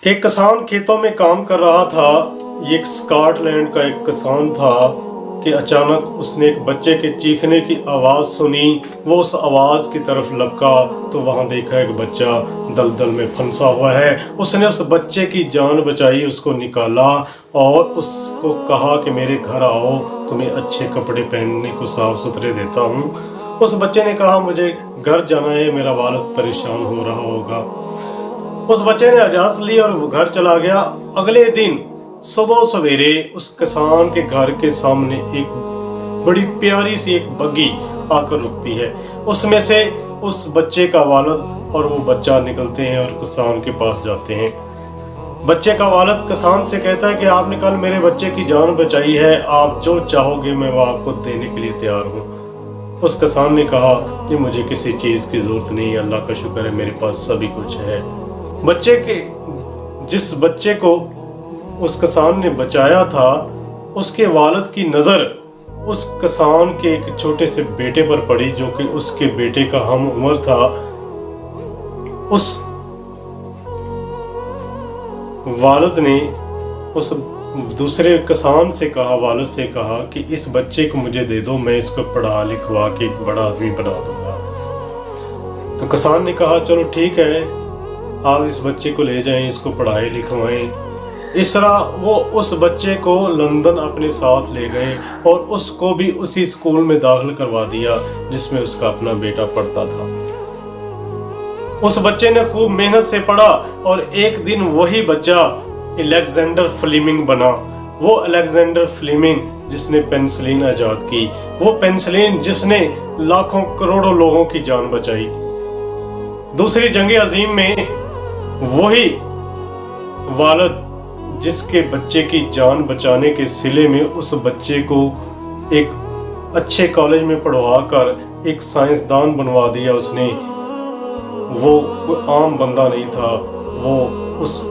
ایک کسان کھیتوں میں کام کر رہا تھا۔ یہ ایک اسکاٹ لینڈ کا ایک کسان تھا کہ اچانک اس نے ایک بچے کے چیخنے کی آواز سنی۔ وہ اس آواز کی طرف لپکا تو وہاں دیکھا ایک بچہ دلدل میں پھنسا ہوا ہے۔ اس نے اس بچے کی جان بچائی، اس کو نکالا اور اس کو کہا کہ میرے گھر آؤ، تمہیں اچھے کپڑے پہننے کو صاف ستھرے دیتا ہوں۔ اس بچے نے کہا مجھے گھر جانا ہے، میرا والد پریشان ہو رہا ہوگا۔ اس بچے نے اجازت لی اور وہ گھر چلا گیا۔ اگلے دن صبح سویرے اس کسان کے گھر کے سامنے ایک بڑی پیاری سی ایک بگی آ کر رکتی ہے۔ اس میں سے اس بچے کا والد اور وہ بچہ نکلتے ہیں اور کسان کے پاس جاتے ہیں۔ بچے کا والد کسان سے کہتا ہے کہ آپ نے کل میرے بچے کی جان بچائی ہے، آپ جو چاہو گے میں وہ آپ کو دینے کے لیے تیار ہوں۔ اس کسان نے کہا کہ مجھے کسی چیز کی ضرورت نہیں، اللہ کا شکر ہے میرے پاس سبھی کچھ ہے۔ جس بچے کو اس کسان نے بچایا تھا، اس کے والد کی نظر اس کسان کے ایک چھوٹے سے بیٹے پر پڑی جو کہ اس کے بیٹے کا ہم عمر تھا۔ اس والد نے اس دوسرے کسان سے کہا، والد سے کہا کہ اس بچے کو مجھے دے دو، میں اس کو پڑھا لکھوا کے ایک بڑا آدمی بنا دوں گا۔ تو کسان نے کہا چلو ٹھیک ہے، آپ اس بچے کو لے جائیں، اس کو پڑھائیں لکھوائیں۔ اس طرح وہ اس بچے کو لندن اپنے ساتھ لے گئے اور اس کو بھی اسی اسکول میں داخل کروا دیا جس میں اس کا اپنا بیٹا پڑھتا تھا۔ اس بچے نے خوب محنت سے پڑھا اور ایک دن وہی بچہ الیگزینڈر فلیمنگ بنا۔ وہ الیگزینڈر فلیمنگ جس نے پینسلین ایجاد کی، وہ پینسلین جس نے لاکھوں کروڑوں لوگوں کی جان بچائی۔ دوسری جنگ عظیم میں وہی والد جس کے بچے کی جان بچانے کے صلے میں اس بچے کو ایک اچھے کالج میں پڑھوا کر ایک سائنسدان بنوا دیا اس نے، وہ کوئی عام بندہ نہیں تھا، وہ اس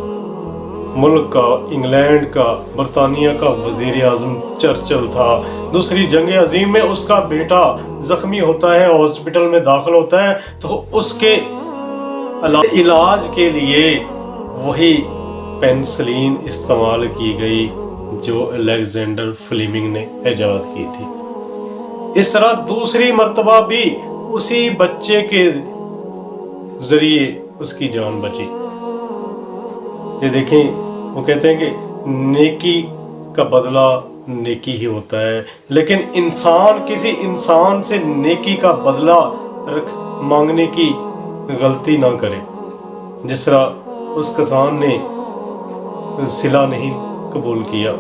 ملک کا، انگلینڈ کا، برطانیہ کا وزیر اعظم چرچل تھا۔ دوسری جنگ عظیم میں اس کا بیٹا زخمی ہوتا ہے، ہاسپٹل میں داخل ہوتا ہے، تو اس کے علاج کے لیے وہی پینسلین استعمال کی گئی جو الیگزینڈر فلیمنگ نے ایجاد کی تھی۔ اس طرح دوسری مرتبہ بھی اسی بچے کے ذریعے اس کی جان بچی۔ یہ دیکھیں، وہ کہتے ہیں کہ نیکی کا بدلہ نیکی ہی ہوتا ہے، لیکن انسان کسی انسان سے نیکی کا بدلہ مانگنے کی غلطی نہ کرے۔ جس طرح اس کسان نے صلہ نہیں قبول کیا۔